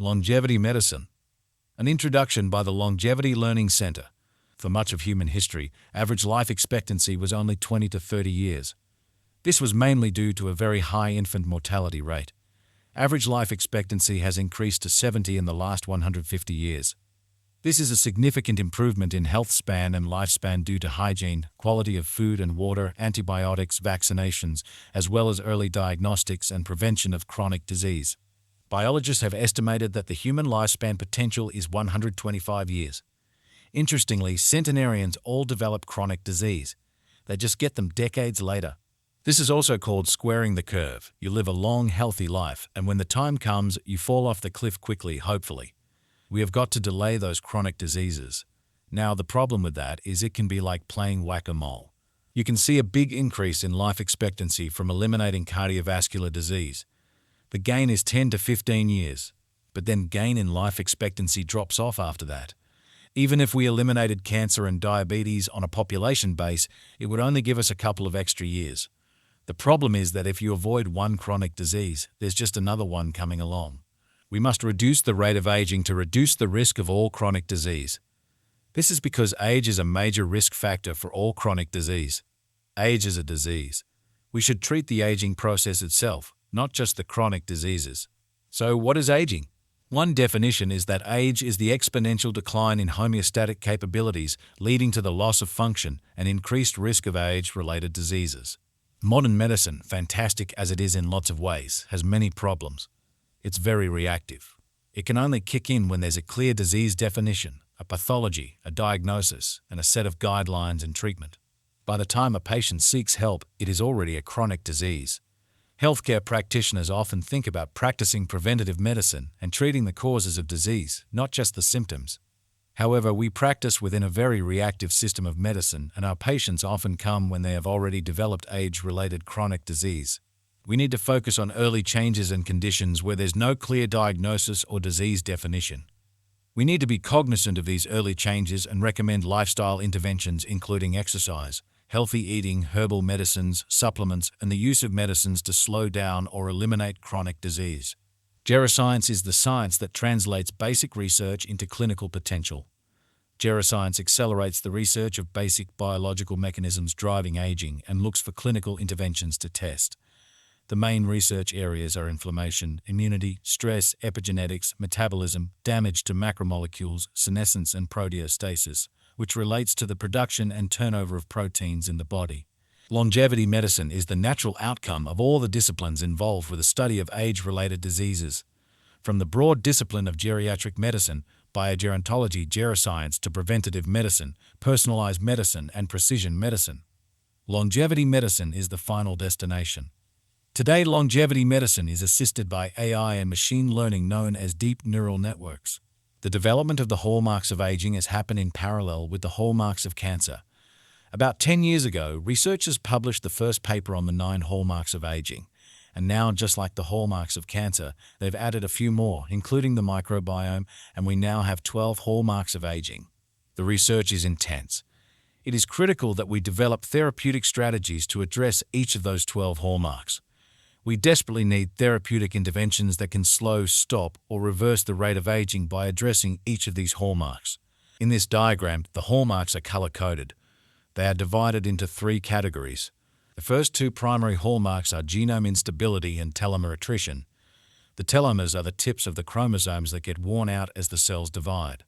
Longevity Medicine. An introduction by the Longevity Learning Center. For much of human history, average life expectancy was only 20 to 30 years. This was mainly due to a very high infant mortality rate. Average life expectancy has increased to 70 in the last 150 years. This is a significant improvement in health span and lifespan due to hygiene, quality of food and water, antibiotics, vaccinations, as well as early diagnostics and prevention of chronic disease. Biologists have estimated that the human lifespan potential is 125 years. Interestingly, centenarians all develop chronic disease. They just get them decades later. This is also called squaring the curve. You live a long, healthy life, and when the time comes, you fall off the cliff quickly, hopefully. We have got to delay those chronic diseases. Now, the problem with that is it can be like playing whack-a-mole. You can see a big increase in life expectancy from eliminating cardiovascular disease. The gain is 10 to 15 years, but then gain in life expectancy drops off after that. Even if we eliminated cancer and diabetes on a population base, it would only give us a couple of extra years. The problem is that if you avoid one chronic disease, there's just another one coming along. We must reduce the rate of aging to reduce the risk of all chronic disease. This is because age is a major risk factor for all chronic disease. Age is a disease. We should treat the aging process itself, not just the chronic diseases. So what is aging? One definition is that age is the exponential decline in homeostatic capabilities leading to the loss of function and increased risk of age-related diseases. Modern medicine, fantastic as it is in lots of ways, has many problems. It's very reactive. It can only kick in when there's a clear disease definition, a pathology, a diagnosis, and a set of guidelines and treatment. By the time a patient seeks help, it is already a chronic disease. Healthcare practitioners often think about practicing preventative medicine and treating the causes of disease, not just the symptoms. However, we practice within a very reactive system of medicine, and our patients often come when they have already developed age-related chronic disease. We need to focus on early changes and conditions where there's no clear diagnosis or disease definition. We need to be cognizant of these early changes and recommend lifestyle interventions including exercise, healthy eating, herbal medicines, supplements, and the use of medicines to slow down or eliminate chronic disease. Geroscience is the science that translates basic research into clinical potential. Geroscience accelerates the research of basic biological mechanisms driving aging and looks for clinical interventions to test. The main research areas are inflammation, immunity, stress, epigenetics, metabolism, damage to macromolecules, senescence, and proteostasis, which relates to the production and turnover of proteins in the body. Longevity medicine is the natural outcome of all the disciplines involved with the study of age-related diseases. From the broad discipline of geriatric medicine, biogerontology, geroscience to preventative medicine, personalized medicine, and precision medicine. Longevity medicine is the final destination. Today, longevity medicine is assisted by AI and machine learning known as deep neural networks. The development of the hallmarks of aging has happened in parallel with the hallmarks of cancer. About 10 years ago, researchers published the first paper on the 9 hallmarks of aging. And now, just like the hallmarks of cancer, they've added a few more, including the microbiome, and we now have 12 hallmarks of aging. The research is intense. It is critical that we develop therapeutic strategies to address each of those 12 hallmarks. We desperately need therapeutic interventions that can slow, stop, or reverse the rate of aging by addressing each of these hallmarks. In this diagram, the hallmarks are color-coded. They are divided into 3 categories. The first 2 primary hallmarks are genome instability and telomere attrition. The telomeres are the tips of the chromosomes that get worn out as the cells divide.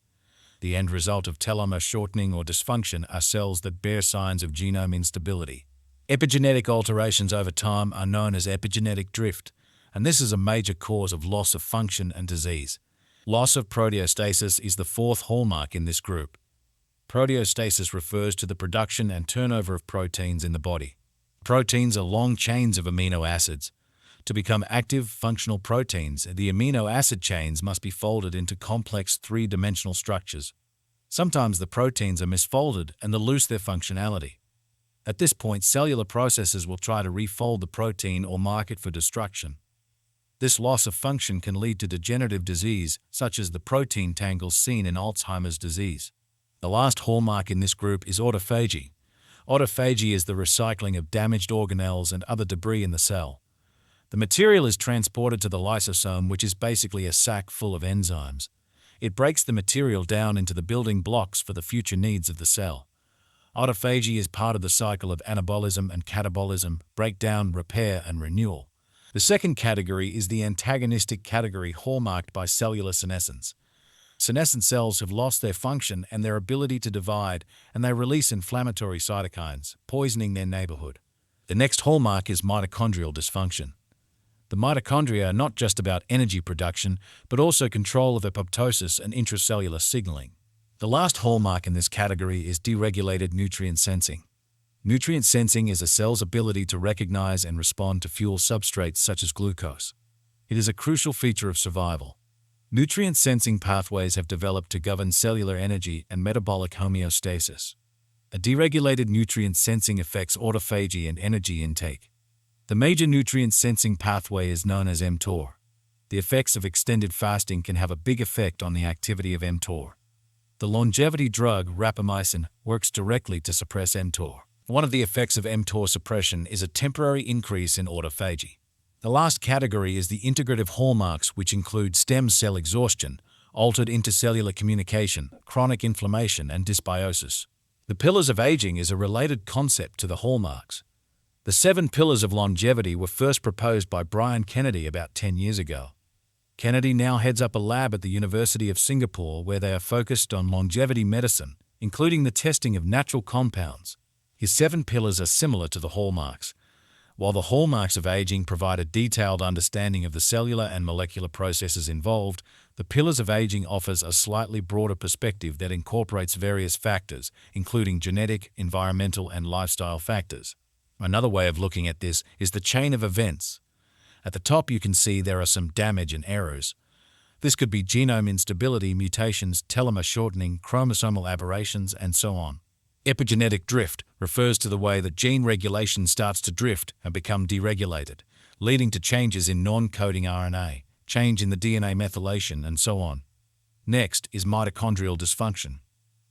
The end result of telomere shortening or dysfunction are cells that bear signs of genome instability. Epigenetic alterations over time are known as epigenetic drift, and this is a major cause of loss of function and disease. Loss of proteostasis is the 4th hallmark in this group. Proteostasis refers to the production and turnover of proteins in the body. Proteins are long chains of amino acids. To become active, functional proteins, the amino acid chains must be folded into complex 3-dimensional structures. Sometimes the proteins are misfolded and lose their functionality. At this point, cellular processes will try to refold the protein or mark it for destruction. This loss of function can lead to degenerative disease, such as the protein tangles seen in Alzheimer's disease. The last hallmark in this group is autophagy. Autophagy is the recycling of damaged organelles and other debris in the cell. The material is transported to the lysosome, which is basically a sac full of enzymes. It breaks the material down into the building blocks for the future needs of the cell. Autophagy is part of the cycle of anabolism and catabolism, breakdown, repair, and renewal. The second category is the antagonistic category, hallmarked by cellular senescence. Senescent cells have lost their function and their ability to divide, and they release inflammatory cytokines, poisoning their neighborhood. The next hallmark is mitochondrial dysfunction. The mitochondria are not just about energy production, but also control of apoptosis and intracellular signaling. The last hallmark in this category is deregulated nutrient sensing. Nutrient sensing is a cell's ability to recognize and respond to fuel substrates such as glucose. It is a crucial feature of survival. Nutrient sensing pathways have developed to govern cellular energy and metabolic homeostasis. A deregulated nutrient sensing affects autophagy and energy intake. The major nutrient sensing pathway is known as mTOR. The effects of extended fasting can have a big effect on the activity of mTOR. The longevity drug rapamycin works directly to suppress mTOR. One of the effects of mTOR suppression is a temporary increase in autophagy. The last category is the integrative hallmarks, which include stem cell exhaustion, altered intercellular communication, chronic inflammation, and dysbiosis. The pillars of aging is a related concept to the hallmarks. The 7 pillars of longevity were first proposed by Brian Kennedy about 10 years ago. Kennedy now heads up a lab at the University of Singapore where they are focused on longevity medicine, including the testing of natural compounds. His 7 pillars are similar to the hallmarks. While the hallmarks of aging provide a detailed understanding of the cellular and molecular processes involved, the pillars of aging offers a slightly broader perspective that incorporates various factors, including genetic, environmental, and lifestyle factors. Another way of looking at this is the chain of events. At the top you can see there are some damage and errors. This could be genome instability, mutations, telomere shortening, chromosomal aberrations, and so on. Epigenetic drift refers to the way that gene regulation starts to drift and become deregulated, leading to changes in non-coding RNA, change in the DNA methylation, and so on. Next is mitochondrial dysfunction.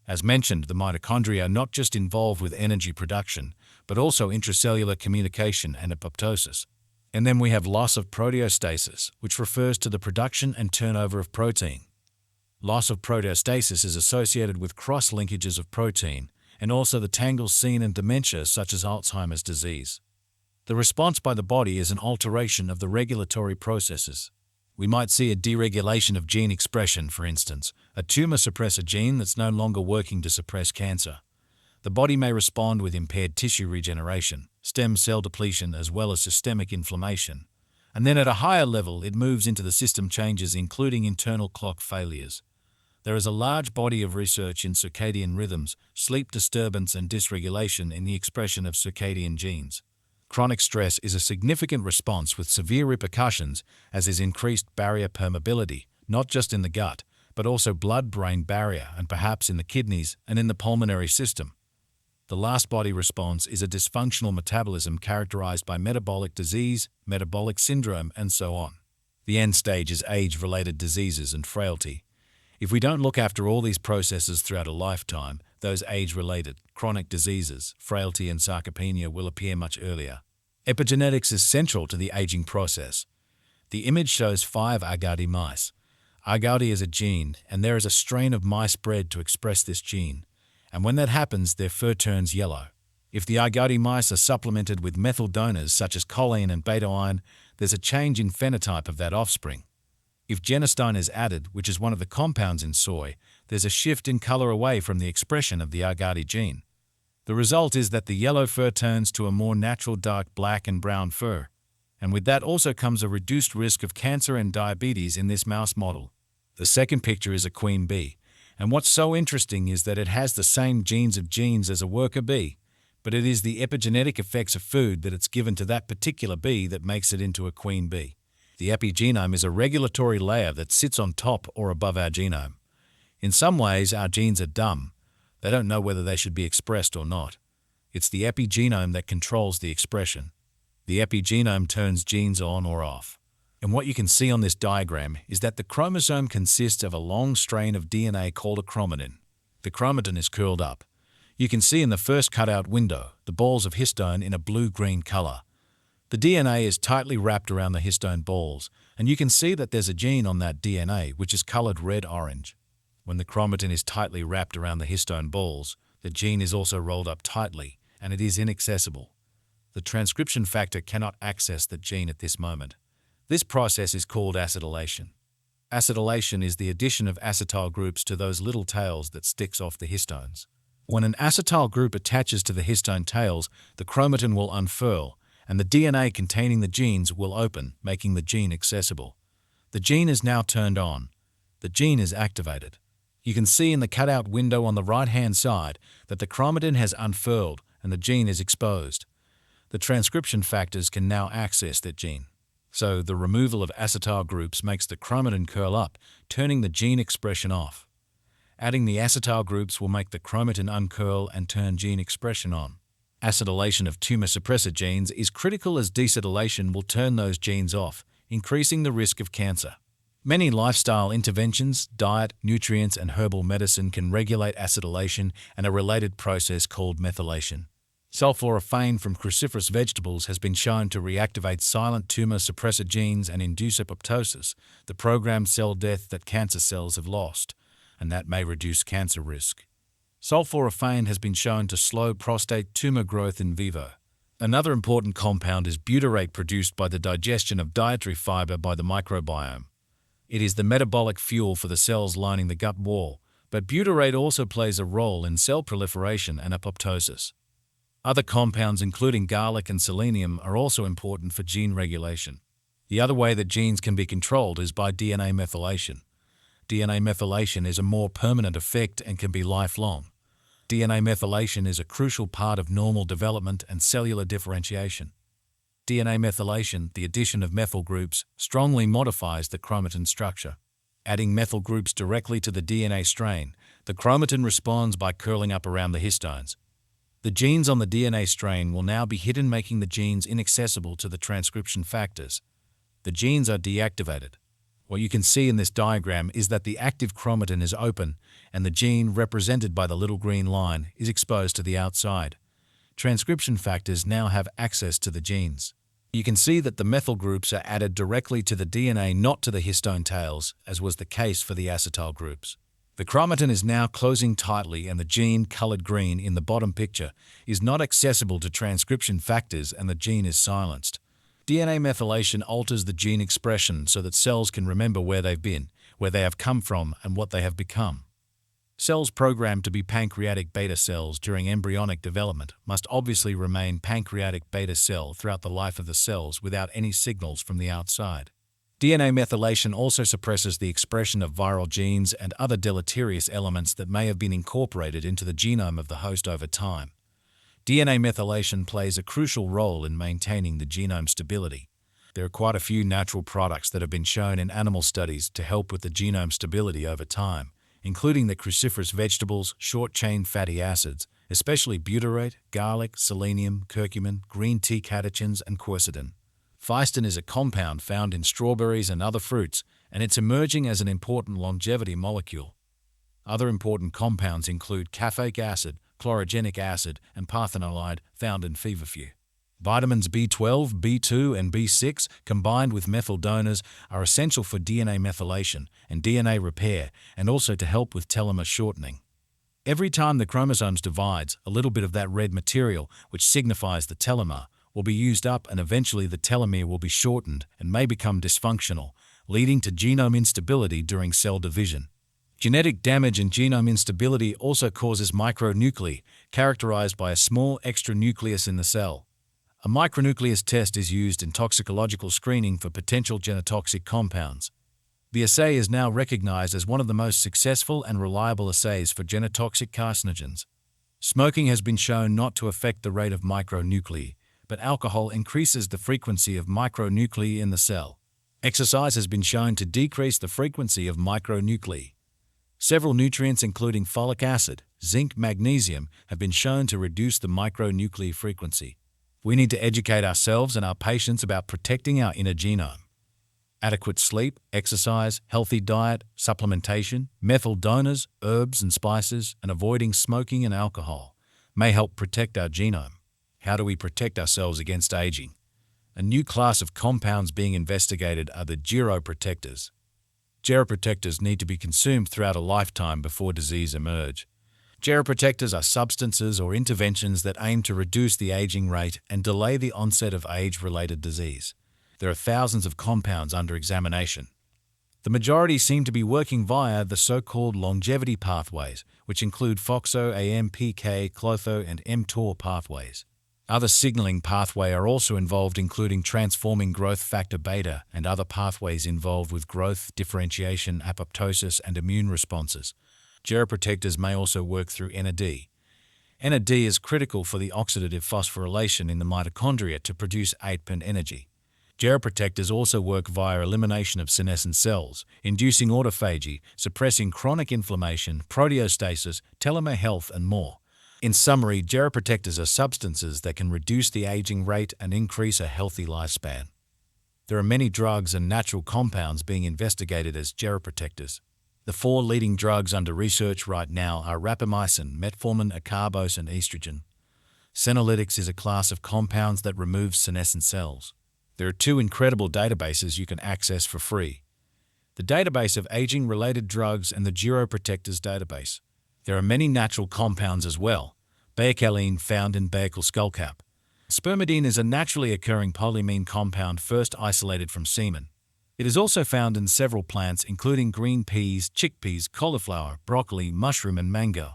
As mentioned, the mitochondria are not just involved with energy production, but also intracellular communication and apoptosis. And then we have loss of proteostasis, which refers to the production and turnover of protein. Loss of proteostasis is associated with cross-linkages of protein, and also the tangles seen in dementia such as Alzheimer's disease. The response by the body is an alteration of the regulatory processes. We might see a deregulation of gene expression, for instance, a tumor suppress a gene that's no longer working to suppress cancer. The body may respond with impaired tissue regeneration, stem cell depletion, as well as systemic inflammation. And then at a higher level, it moves into the system changes, including internal clock failures. There is a large body of research in circadian rhythms, sleep disturbance, and dysregulation in the expression of circadian genes. Chronic stress is a significant response with severe repercussions, as is increased barrier permeability, not just in the gut, but also blood-brain barrier and perhaps in the kidneys and in the pulmonary system. The last body response is a dysfunctional metabolism characterized by metabolic disease, metabolic syndrome, and so on. The end stage is age-related diseases and frailty. If we don't look after all these processes throughout a lifetime, those age-related, chronic diseases, frailty, and sarcopenia will appear much earlier. Epigenetics is central to the aging process. The image shows 5 agouti mice. Agouti is a gene, and there is a strain of mice bred to express this gene. And when that happens, their fur turns yellow. If the agouti mice are supplemented with methyl donors such as choline and beta-iron, there's a change in phenotype of that offspring. If genistein is added, which is one of the compounds in soy, there's a shift in color away from the expression of the agouti gene. The result is that the yellow fur turns to a more natural dark black and brown fur. And with that also comes a reduced risk of cancer and diabetes in this mouse model. The second picture is a queen bee. And what's so interesting is that it has the same genes as a worker bee, but it is the epigenetic effects of food that it's given to that particular bee that makes it into a queen bee. The epigenome is a regulatory layer that sits on top or above our genome. In some ways, our genes are dumb. They don't know whether they should be expressed or not. It's the epigenome that controls the expression. The epigenome turns genes on or off. And what you can see on this diagram is that the chromosome consists of a long strain of DNA called a chromatin. The chromatin is curled up. You can see in the first cutout window the balls of histone in a blue-green color. The DNA is tightly wrapped around the histone balls, and you can see that there's a gene on that DNA which is colored red-orange. When the chromatin is tightly wrapped around the histone balls, the gene is also rolled up tightly, and it is inaccessible. The transcription factor cannot access the gene at this moment. This process is called acetylation. Acetylation is the addition of acetyl groups to those little tails that sticks off the histones. When an acetyl group attaches to the histone tails, the chromatin will unfurl, and the DNA containing the genes will open, making the gene accessible. The gene is now turned on. The gene is activated. You can see in the cutout window on the right-hand side that the chromatin has unfurled and the gene is exposed. The transcription factors can now access that gene. So the removal of acetyl groups makes the chromatin curl up, turning the gene expression off. Adding the acetyl groups will make the chromatin uncurl and turn gene expression on. Acetylation of tumor suppressor genes is critical as decetylation will turn those genes off, increasing the risk of cancer. Many lifestyle interventions, diet, nutrients, and herbal medicine can regulate acetylation and a related process called methylation. Sulforaphane from cruciferous vegetables has been shown to reactivate silent tumor suppressor genes and induce apoptosis, the programmed cell death that cancer cells have lost, and that may reduce cancer risk. Sulforaphane has been shown to slow prostate tumor growth in vivo. Another important compound is butyrate produced by the digestion of dietary fiber by the microbiome. It is the metabolic fuel for the cells lining the gut wall, but butyrate also plays a role in cell proliferation and apoptosis. Other compounds including garlic and selenium are also important for gene regulation. The other way that genes can be controlled is by DNA methylation. DNA methylation is a more permanent effect and can be lifelong. DNA methylation is a crucial part of normal development and cellular differentiation. DNA methylation, the addition of methyl groups, strongly modifies the chromatin structure. Adding methyl groups directly to the DNA strain, the chromatin responds by curling up around the histones. The genes on the DNA strain will now be hidden, making the genes inaccessible to the transcription factors. The genes are deactivated. What you can see in this diagram is that the active chromatin is open and the gene, represented by the little green line, is exposed to the outside. Transcription factors now have access to the genes. You can see that the methyl groups are added directly to the DNA, not to the histone tails, as was the case for the acetyl groups. The chromatin is now closing tightly and the gene, colored green in the bottom picture, is not accessible to transcription factors and the gene is silenced. DNA methylation alters the gene expression so that cells can remember where they've been, where they have come from, and what they have become. Cells programmed to be pancreatic beta cells during embryonic development must obviously remain pancreatic beta cell throughout the life of the cells without any signals from the outside. DNA methylation also suppresses the expression of viral genes and other deleterious elements that may have been incorporated into the genome of the host over time. DNA methylation plays a crucial role in maintaining the genome stability. There are quite a few natural products that have been shown in animal studies to help with the genome stability over time, including the cruciferous vegetables, short-chain fatty acids, especially butyrate, garlic, selenium, curcumin, green tea catechins, and quercetin. Phycin is a compound found in strawberries and other fruits, and it's emerging as an important longevity molecule. Other important compounds include caffeic acid, chlorogenic acid, and parthenolide found in feverfew. Vitamins B12, B2, and B6, combined with methyl donors, are essential for DNA methylation and DNA repair, and also to help with telomere shortening. Every time the chromosomes divides, a little bit of that red material, which signifies the telomere, will be used up and eventually the telomere will be shortened and may become dysfunctional, leading to genome instability during cell division. Genetic damage and genome instability also causes micronuclei, characterized by a small extra nucleus in the cell. A micronucleus test is used in toxicological screening for potential genotoxic compounds. The assay is now recognized as one of the most successful and reliable assays for genotoxic carcinogens. Smoking has been shown not to affect the rate of micronuclei, but alcohol increases the frequency of micronuclei in the cell. Exercise has been shown to decrease the frequency of micronuclei. Several nutrients including folic acid, zinc, magnesium have been shown to reduce the micronuclei frequency. We need to educate ourselves and our patients about protecting our inner genome. Adequate sleep, exercise, healthy diet, supplementation, methyl donors, herbs and spices, and avoiding smoking and alcohol may help protect our genome. How do we protect ourselves against aging? A new class of compounds being investigated are the geroprotectors. Geroprotectors need to be consumed throughout a lifetime before disease emerge. Geroprotectors are substances or interventions that aim to reduce the aging rate and delay the onset of age-related disease. There are thousands of compounds under examination. The majority seem to be working via the so-called longevity pathways, which include FOXO, AMPK, Klotho, and mTOR pathways. Other signaling pathways are also involved, including transforming growth factor beta and other pathways involved with growth, differentiation, apoptosis, and immune responses. Geroprotectors may also work through NAD. NAD is critical for the oxidative phosphorylation in the mitochondria to produce ATP energy. Geroprotectors also work via elimination of senescent cells, inducing autophagy, suppressing chronic inflammation, proteostasis, telomere health, and more. In summary, geroprotectors are substances that can reduce the aging rate and increase a healthy lifespan. There are many drugs and natural compounds being investigated as geroprotectors. The 4 leading drugs under research right now are rapamycin, metformin, acarbose, and estrogen. Senolytics is a class of compounds that removes senescent cells. There are 2 incredible databases you can access for free: the database of aging-related drugs and the geroprotectors database. There are many natural compounds as well. Baecheline, found in Baekel skullcap. Spermidine is a naturally occurring polyamine compound first isolated from semen. It is also found in several plants, including green peas, chickpeas, cauliflower, broccoli, mushroom, and mango.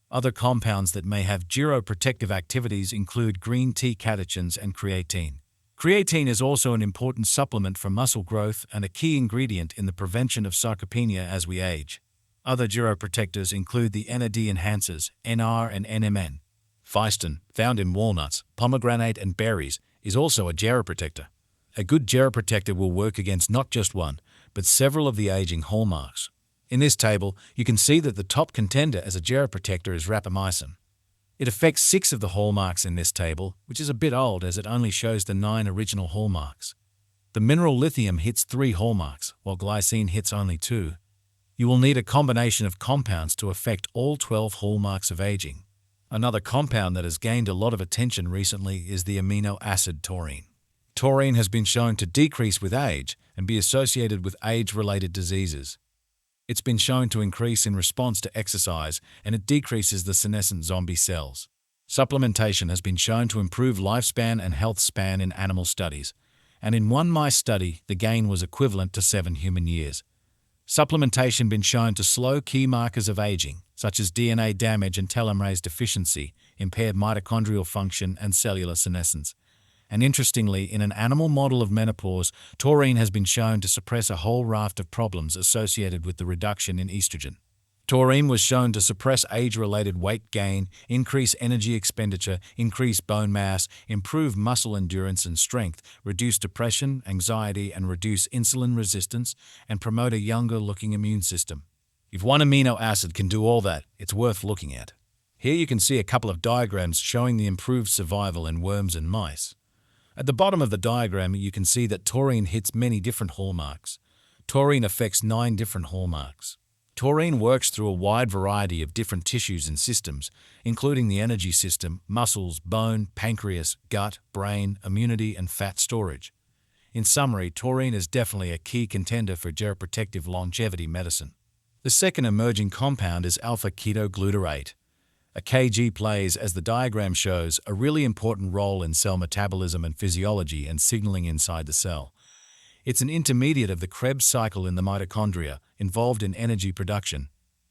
Other compounds that may have geroprotective activities include green tea catechins and creatine. Creatine is also an important supplement for muscle growth and a key ingredient in the prevention of sarcopenia as we age. Other geroprotectors include the NAD enhancers, NR and NMN. Phyton, found in walnuts, pomegranate, and berries, is also a geroprotector. A good geroprotector will work against not just one, but several of the aging hallmarks. In this table, you can see that the top contender as a geroprotector is rapamycin. It affects 6 of the hallmarks in this table, which is a bit old as it only shows the 9 original hallmarks. The mineral lithium hits 3 hallmarks, while glycine hits only 2. You will need a combination of compounds to affect all 12 hallmarks of aging. Another compound that has gained a lot of attention recently is the amino acid taurine. Taurine has been shown to decrease with age and be associated with age-related diseases. It's been shown to increase in response to exercise, and it decreases the senescent zombie cells. Supplementation has been shown to improve lifespan and health span in animal studies, and in one mice study, the gain was equivalent to 7 human years. Supplementation been shown to slow key markers of aging, such as DNA damage and telomerase deficiency, impaired mitochondrial function, and cellular senescence. And interestingly, in an animal model of menopause, taurine has been shown to suppress a whole raft of problems associated with the reduction in estrogen. Taurine was shown to suppress age-related weight gain, increase energy expenditure, increase bone mass, improve muscle endurance and strength, reduce depression, anxiety, and reduce insulin resistance, and promote a younger-looking immune system. If one amino acid can do all that, it's worth looking at. Here you can see a couple of diagrams showing the improved survival in worms and mice. At the bottom of the diagram, you can see that taurine hits many different hallmarks. Taurine affects 9 different hallmarks. Taurine works through a wide variety of different tissues and systems, including the energy system, muscles, bone, pancreas, gut, brain, immunity, and fat storage. In summary, taurine is definitely a key contender for geroprotective longevity medicine. The second emerging compound is alpha-ketoglutarate. A Kg plays, as the diagram shows, a really important role in cell metabolism and physiology and signaling inside the cell. It's an intermediate of the Krebs cycle in the mitochondria, involved in energy production.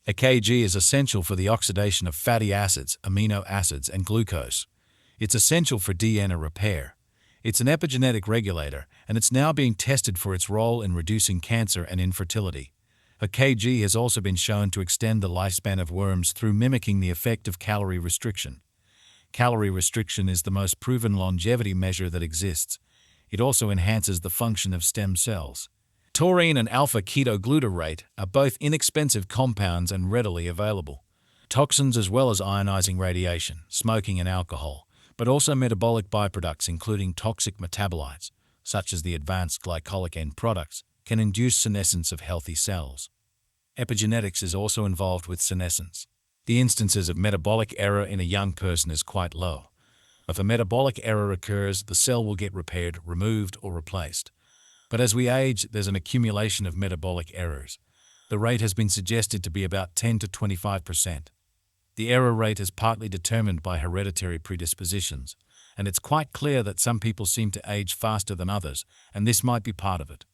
A Kg is essential for the oxidation of fatty acids, amino acids, and glucose. It's essential for DNA repair. It's an epigenetic regulator, and it's now being tested for its role in reducing cancer and infertility. A Kg has also been shown to extend the lifespan of worms through mimicking the effect of calorie restriction. Calorie restriction is the most proven longevity measure that exists. It also enhances the function of stem cells. Taurine and alpha-ketoglutarate are both inexpensive compounds and readily available. Toxins as well as ionizing radiation, smoking and alcohol, but also metabolic byproducts including toxic metabolites, such as the advanced glycolic end products, can induce senescence of healthy cells. Epigenetics is also involved with senescence. The instances of metabolic error in a young person is quite low. If a metabolic error occurs, the cell will get repaired, removed, or replaced. But as we age, there's an accumulation of metabolic errors. The rate has been suggested to be about 10 to 25%. The error rate is partly determined by hereditary predispositions, and it's quite clear that some people seem to age faster than others, and this might be part of it.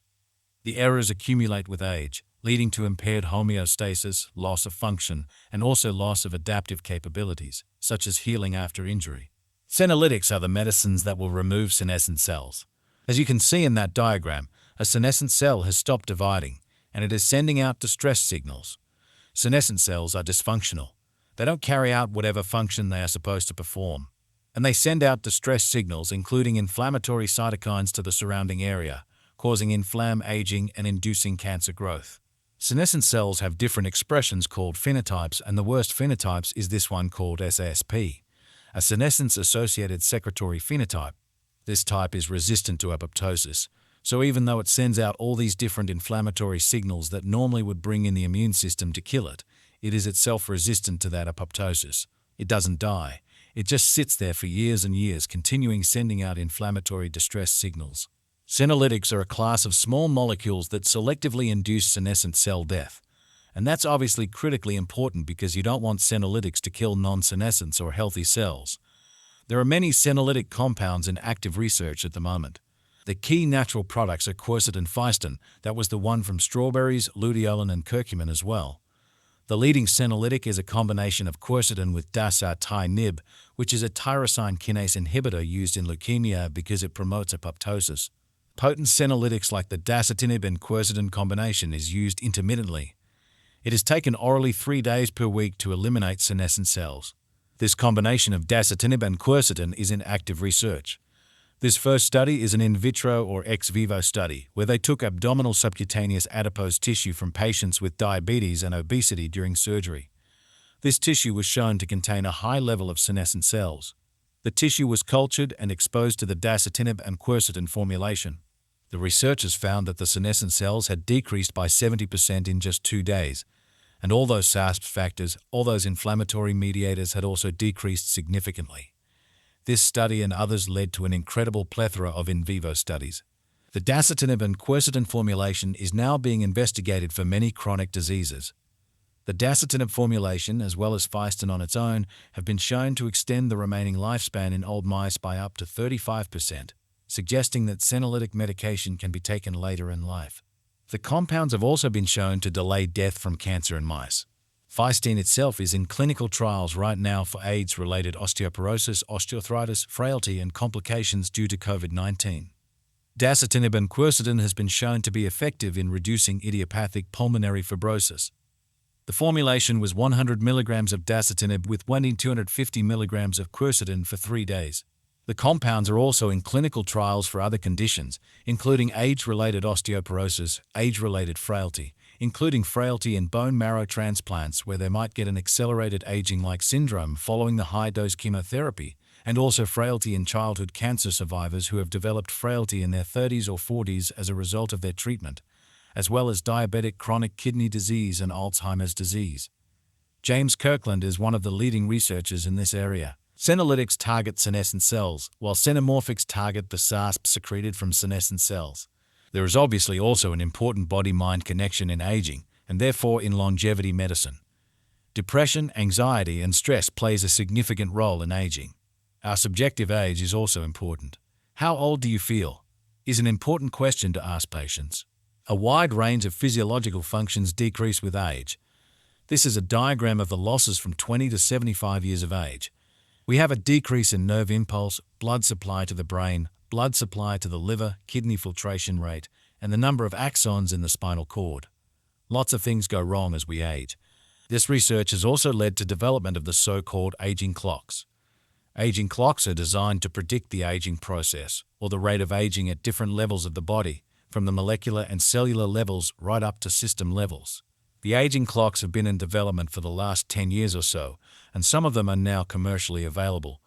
The errors accumulate with age, leading to impaired homeostasis, loss of function, and also loss of adaptive capabilities, such as healing after injury. Senolytics are the medicines that will remove senescent cells. As you can see in that diagram, a senescent cell has stopped dividing, and it is sending out distress signals. Senescent cells are dysfunctional. They don't carry out whatever function they are supposed to perform, and they send out distress signals, including inflammatory cytokines to the surrounding area, causing aging and inducing cancer growth. Senescent cells have different expressions called phenotypes, and the worst phenotypes is this one called SSP, a senescence-associated secretory phenotype. This type is resistant to apoptosis, so even though it sends out all these different inflammatory signals that normally would bring in the immune system to kill it, it is itself resistant to that apoptosis. It doesn't die. It just sits there for years and years, continuing sending out inflammatory distress signals. Senolytics are a class of small molecules that selectively induce senescent cell death. And that's obviously critically important because you don't want senolytics to kill non-senescents or healthy cells. There are many senolytic compounds in active research at the moment. The key natural products are quercetin and phycetin. That was the one from strawberries, luteolin, and curcumin as well. The leading senolytic is a combination of quercetin with dasatinib, which is a tyrosine kinase inhibitor used in leukemia because it promotes apoptosis. Potent senolytics like the dasatinib and quercetin combination is used intermittently. It is taken orally 3 days per week to eliminate senescent cells. This combination of dasatinib and quercetin is in active research. This first study is an in vitro or ex vivo study where they took abdominal subcutaneous adipose tissue from patients with diabetes and obesity during surgery. This tissue was shown to contain a high level of senescent cells. The tissue was cultured and exposed to the dasatinib and quercetin formulation. The researchers found that the senescent cells had decreased by 70% in just 2 days, and all those SASP factors, all those inflammatory mediators had also decreased significantly. This study and others led to an incredible plethora of in vivo studies. The dasatinib and quercetin formulation is now being investigated for many chronic diseases. The dasatinib formulation, as well as phycetin on its own, have been shown to extend the remaining lifespan in old mice by up to 35%, suggesting that senolytic medication can be taken later in life. The compounds have also been shown to delay death from cancer in mice. Phycetin itself is in clinical trials right now for AIDS-related osteoporosis, osteoarthritis, frailty, and complications due to COVID-19. Dasatinib and quercetin has been shown to be effective in reducing idiopathic pulmonary fibrosis. The formulation was 100 mg of dasatinib with 250 mg of quercetin for 3 days. The compounds are also in clinical trials for other conditions, including age-related osteoporosis, age-related frailty, including frailty in bone marrow transplants where they might get an accelerated aging-like syndrome following the high-dose chemotherapy, and also frailty in childhood cancer survivors who have developed frailty in their 30s or 40s as a result of their treatment, as well as diabetic chronic kidney disease and Alzheimer's disease. James Kirkland is one of the leading researchers in this area. Senolytics target senescent cells, while senomorphics target the SASP secreted from senescent cells. There is obviously also an important body-mind connection in aging, and therefore in longevity medicine. Depression, anxiety, and stress plays a significant role in aging. Our subjective age is also important. How old do you feel? Is an important question to ask patients. A wide range of physiological functions decrease with age. This is a diagram of the losses from 20 to 75 years of age. We have a decrease in nerve impulse, blood supply to the brain, blood supply to the liver, kidney filtration rate, and the number of axons in the spinal cord. Lots of things go wrong as we age. This research has also led to development of the so-called aging clocks. Aging clocks are designed to predict the aging process, or the rate of aging at different levels of the body, from the molecular and cellular levels right up to system levels. The aging clocks have been in development for the last 10 years or so, and some of them are now commercially available.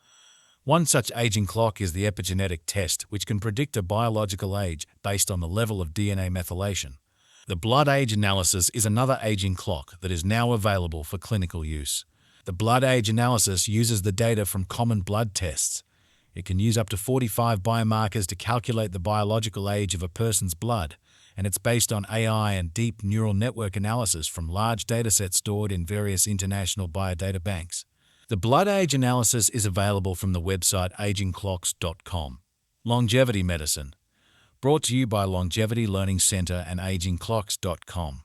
One such aging clock is the epigenetic test, which can predict a biological age based on the level of DNA methylation. The blood age analysis is another aging clock that is now available for clinical use. The blood age analysis uses the data from common blood tests. It can use up to 45 biomarkers to calculate the biological age of a person's blood, and it's based on AI and deep neural network analysis from large datasets stored in various international biodata banks. The blood age analysis is available from the website agingclocks.com. Longevity medicine, brought to you by Longevity Learning Center and agingclocks.com.